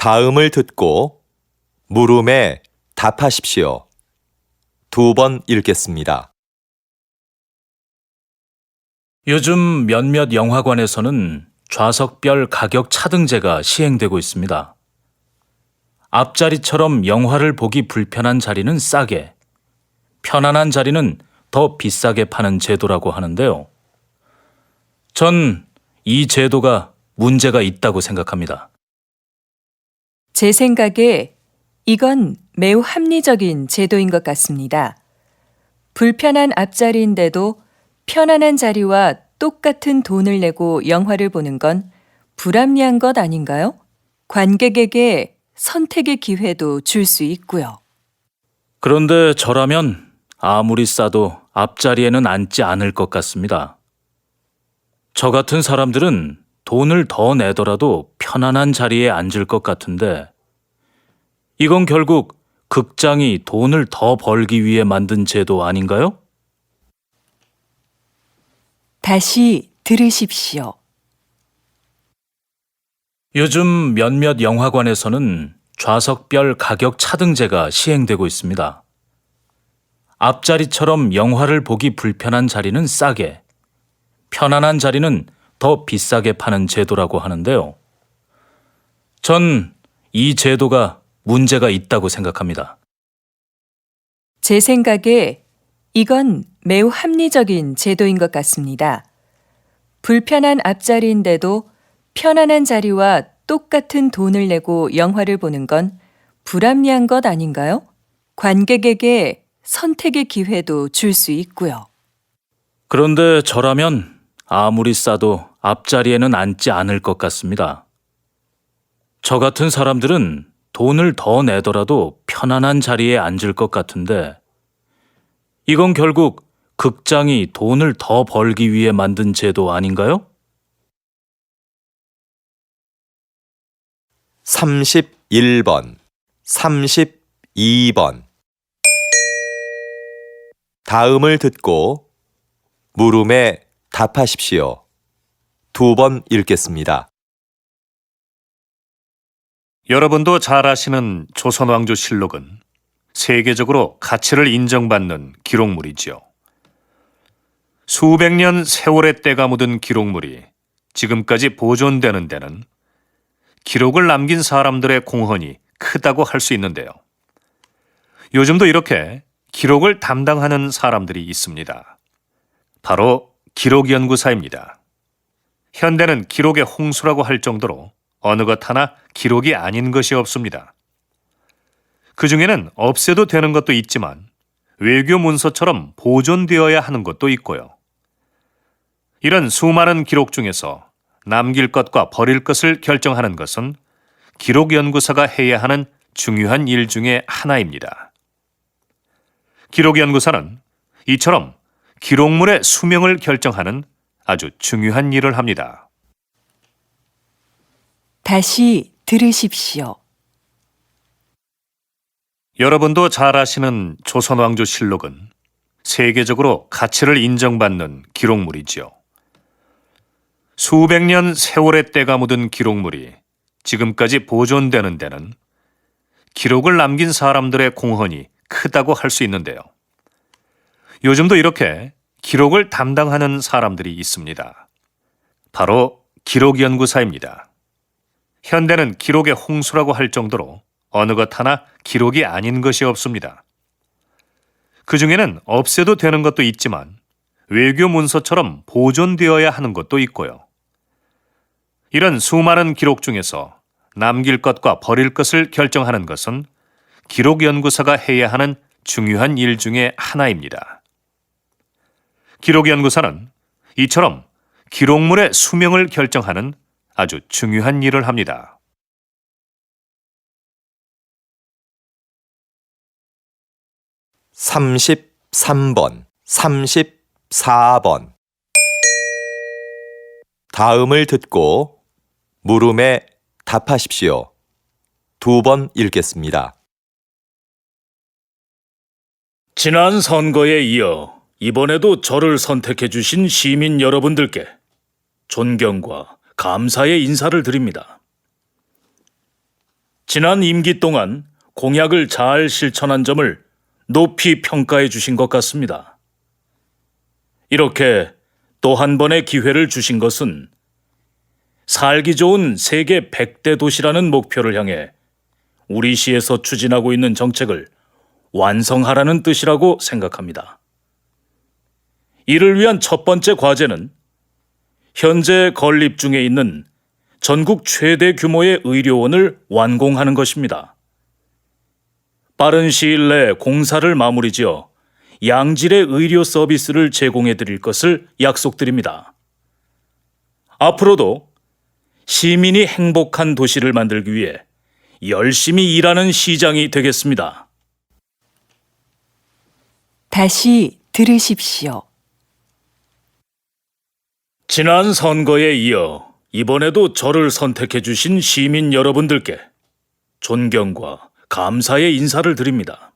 다음을 듣고 물음에 답하십시오. 2번 읽겠습니다. 요즘 몇몇 영화관에서는 좌석별 가격 차등제가 시행되고 있습니다. 앞자리처럼 영화를 보기 불편한 자리는 싸게, 편안한 자리는 더 비싸게 파는 제도라고 하는데요. 전 이 제도가 문제가 있다고 생각합니다. 제 생각에 이건 매우 합리적인 제도인 것 같습니다. 불편한 앞자리인데도 편안한 자리와 똑같은 돈을 내고 영화를 보는 건 불합리한 것 아닌가요? 관객에게 선택의 기회도 줄 수 있고요. 그런데 저라면 아무리 싸도 앞자리에는 앉지 않을 것 같습니다. 저 같은 사람들은 돈을 더 내더라도 편안한 자리에 앉을 것 같은데 이건 결국 극장이 돈을 더 벌기 위해 만든 제도 아닌가요? 다시 들으십시오. 요즘 몇몇 영화관에서는 좌석별 가격 차등제가 시행되고 있습니다. 앞자리처럼 영화를 보기 불편한 자리는 싸게, 편안한 자리는 더 비싸게 파는 제도라고 하는데요. 전 이 제도가 문제가 있다고 생각합니다. 제 생각에 이건 매우 합리적인 제도인 것 같습니다. 불편한 앞자리인데도 편안한 자리와 똑같은 돈을 내고 영화를 보는 건 불합리한 것 아닌가요? 관객에게 선택의 기회도 줄 수 있고요. 그런데 저라면 아무리 싸도 앞자리에는 앉지 않을 것 같습니다. 저 같은 사람들은 돈을 더 내더라도 편안한 자리에 앉을 것 같은데 이건 결국 극장이 돈을 더 벌기 위해 만든 제도 아닌가요? 31번, 32번. 다음을 듣고 물음에 답하십시오. 2번 읽겠습니다. 여러분도 잘 아시는 조선왕조실록은 세계적으로 가치를 인정받는 기록물이지요. 수백 년 세월의 때가 묻은 기록물이 지금까지 보존되는 데는 기록을 남긴 사람들의 공헌이 크다고 할 수 있는데요. 요즘도 이렇게 기록을 담당하는 사람들이 있습니다. 바로 기록연구사입니다. 현대는 기록의 홍수라고 할 정도로 어느 것 하나 기록이 아닌 것이 없습니다. 그 중에는 없애도 되는 것도 있지만 외교 문서처럼 보존되어야 하는 것도 있고요. 이런 수많은 기록 중에서 남길 것과 버릴 것을 결정하는 것은 기록연구사가 해야 하는 중요한 일 중에 하나입니다. 기록연구사는 이처럼 기록물의 수명을 결정하는 아주 중요한 일을 합니다. 다시 들으십시오. 여러분도 잘 아시는 조선왕조실록은 세계적으로 가치를 인정받는 기록물이지요. 수백 년 세월의 때가 묻은 기록물이 지금까지 보존되는 데는 기록을 남긴 사람들의 공헌이 크다고 할 수 있는데요. 요즘도 이렇게 기록을 담당하는 사람들이 있습니다. 바로 기록연구사입니다. 현대는 기록의 홍수라고 할 정도로 어느 것 하나 기록이 아닌 것이 없습니다. 그 중에는 없애도 되는 것도 있지만 외교 문서처럼 보존되어야 하는 것도 있고요. 이런 수많은 기록 중에서 남길 것과 버릴 것을 결정하는 것은 기록연구사가 해야 하는 중요한 일 중에 하나입니다. 기록연구사는 이처럼 기록물의 수명을 결정하는 아주 중요한 일을 합니다. 33번, 34번. 다음을 듣고 물음에 답하십시오. 2번 읽겠습니다. 지난 선거에 이어 이번에도 저를 선택해 주신 시민 여러분들께 존경과 감사의 인사를 드립니다. 지난 임기 동안 공약을 잘 실천한 점을 높이 평가해 주신 것 같습니다. 이렇게 또 한 번의 기회를 주신 것은 살기 좋은 세계 100대 도시라는 목표를 향해 우리 시에서 추진하고 있는 정책을 완성하라는 뜻이라고 생각합니다. 이를 위한 첫 번째 과제는 현재 건립 중에 있는 전국 최대 규모의 의료원을 완공하는 것입니다. 빠른 시일 내 공사를 마무리 지어 양질의 의료 서비스를 제공해 드릴 것을 약속드립니다. 앞으로도 시민이 행복한 도시를 만들기 위해 열심히 일하는 시장이 되겠습니다. 다시 들으십시오. 지난 선거에 이어 이번에도 저를 선택해 주신 시민 여러분들께 존경과 감사의 인사를 드립니다.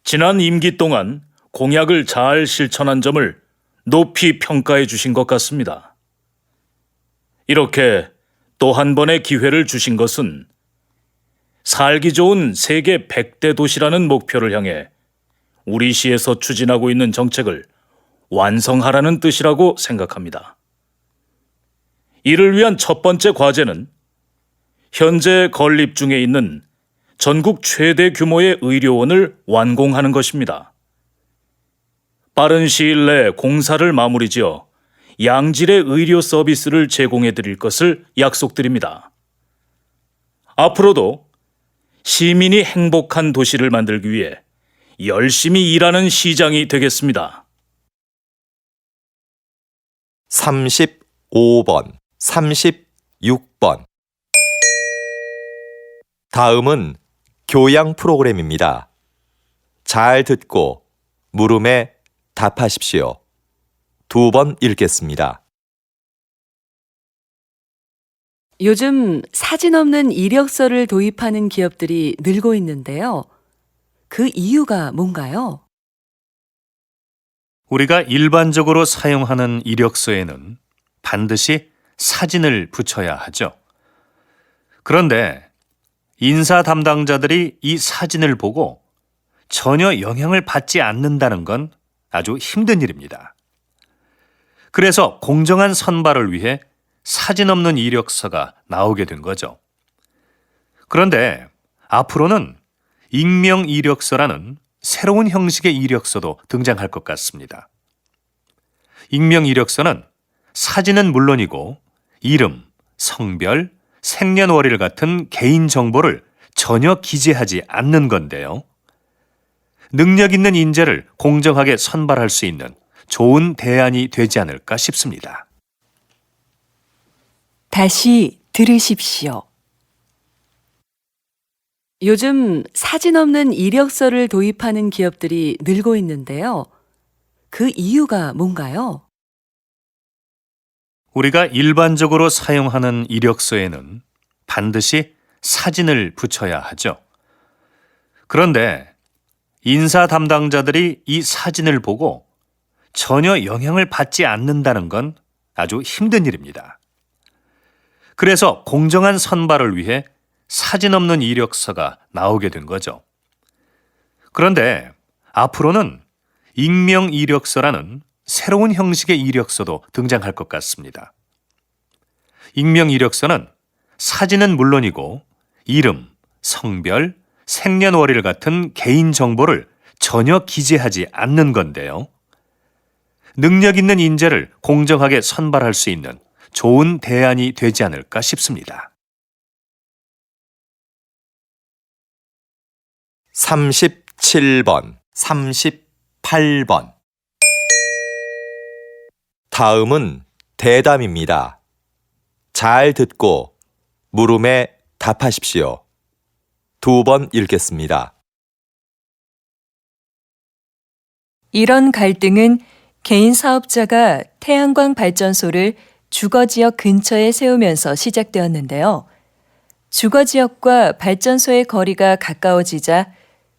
지난 임기 동안 공약을 잘 실천한 점을 높이 평가해 주신 것 같습니다. 이렇게 또 한 번의 기회를 주신 것은 살기 좋은 세계 100대 도시라는 목표를 향해 우리 시에서 추진하고 있는 정책을 완성하라는 뜻이라고 생각합니다. 이를 위한 첫 번째 과제는 현재 건립 중에 있는 전국 최대 규모의 의료원을 완공하는 것입니다. 빠른 시일 내 공사를 마무리 지어 양질의 의료 서비스를 제공해 드릴 것을 약속드립니다. 앞으로도 시민이 행복한 도시를 만들기 위해 열심히 일하는 시장이 되겠습니다. 35번, 36번. 다음은 교양 프로그램입니다. 잘 듣고 물음에 답하십시오. 2번 읽겠습니다. 요즘 사진 없는 이력서를 도입하는 기업들이 늘고 있는데요. 그 이유가 뭔가요? 우리가 일반적으로 사용하는 이력서에는 반드시 사진을 붙여야 하죠. 그런데 인사 담당자들이 이 사진을 보고 전혀 영향을 받지 않는다는 건 아주 힘든 일입니다. 그래서 공정한 선발을 위해 사진 없는 이력서가 나오게 된 거죠. 그런데 앞으로는 익명 이력서라는 새로운 형식의 이력서도 등장할 것 같습니다. 익명 이력서는 사진은 물론이고 이름, 성별, 생년월일 같은 개인 정보를 전혀 기재하지 않는 건데요. 능력 있는 인재를 공정하게 선발할 수 있는 좋은 대안이 되지 않을까 싶습니다. 다시 들으십시오. 요즘 사진 없는 이력서를 도입하는 기업들이 늘고 있는데요. 그 이유가 뭔가요? 우리가 일반적으로 사용하는 이력서에는 반드시 사진을 붙여야 하죠. 그런데 인사 담당자들이 이 사진을 보고 전혀 영향을 받지 않는다는 건 아주 힘든 일입니다. 그래서 공정한 선발을 위해 사진 없는 이력서가 나오게 된 거죠. 그런데 앞으로는 익명 이력서라는 새로운 형식의 이력서도 등장할 것 같습니다. 익명 이력서는 사진은 물론이고 이름, 성별, 생년월일 같은 개인 정보를 전혀 기재하지 않는 건데요. 능력 있는 인재를 공정하게 선발할 수 있는 좋은 대안이 되지 않을까 싶습니다. 37번, 38번. 다음은 대담입니다. 잘 듣고 물음에 답하십시오. 2번 읽겠습니다. 이런 갈등은 개인 사업자가 태양광 발전소를 주거지역 근처에 세우면서 시작되었는데요. 주거지역과 발전소의 거리가 가까워지자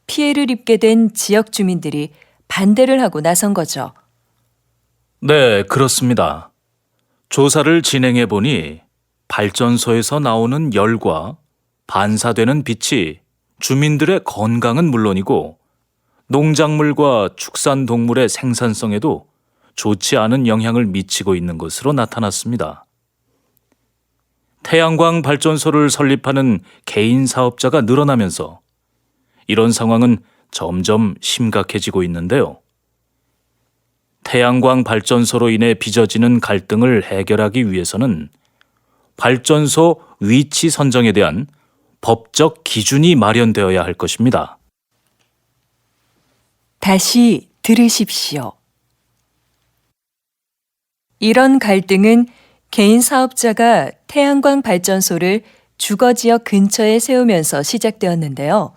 피해를 입게 된 지역 주민들이 반대를 하고 나선 거죠. 네, 그렇습니다. 조사를 진행해 보니 발전소에서 나오는 열과 반사되는 빛이 주민들의 건강은 물론이고 농작물과 축산동물의 생산성에도 좋지 않은 영향을 미치고 있는 것으로 나타났습니다. 태양광 발전소를 설립하는 개인 사업자가 늘어나면서 이런 상황은 점점 심각해지고 있는데요. 태양광 발전소로 인해 빚어지는 갈등을 해결하기 위해서는 발전소 위치 선정에 대한 법적 기준이 마련되어야 할 것입니다. 다시 들으십시오. 이런 갈등은 개인 사업자가 태양광 발전소를 주거지역 근처에 세우면서 시작되었는데요.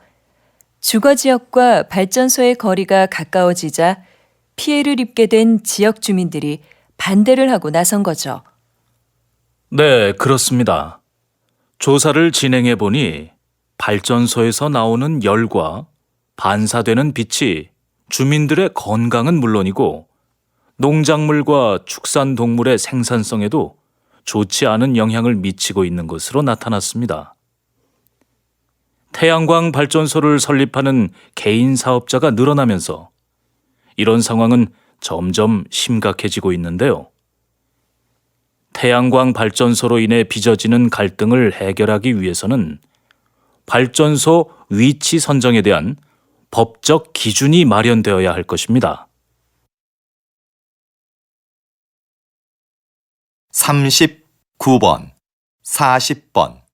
주거지역과 발전소의 거리가 가까워지자 피해를 입게 된 지역 주민들이 반대를 하고 나선 거죠. 네, 그렇습니다. 조사를 진행해 보니 발전소에서 나오는 열과 반사되는 빛이 주민들의 건강은 물론이고 농작물과 축산동물의 생산성에도 좋지 않은 영향을 미치고 있는 것으로 나타났습니다. 태양광 발전소를 설립하는 개인 사업자가 늘어나면서 이런 상황은 점점 심각해지고 있는데요. 태양광 발전소로 인해 빚어지는 갈등을 해결하기 위해서는 발전소 위치 선정에 대한 법적 기준이 마련되어야 할 것입니다. 39번, 40번.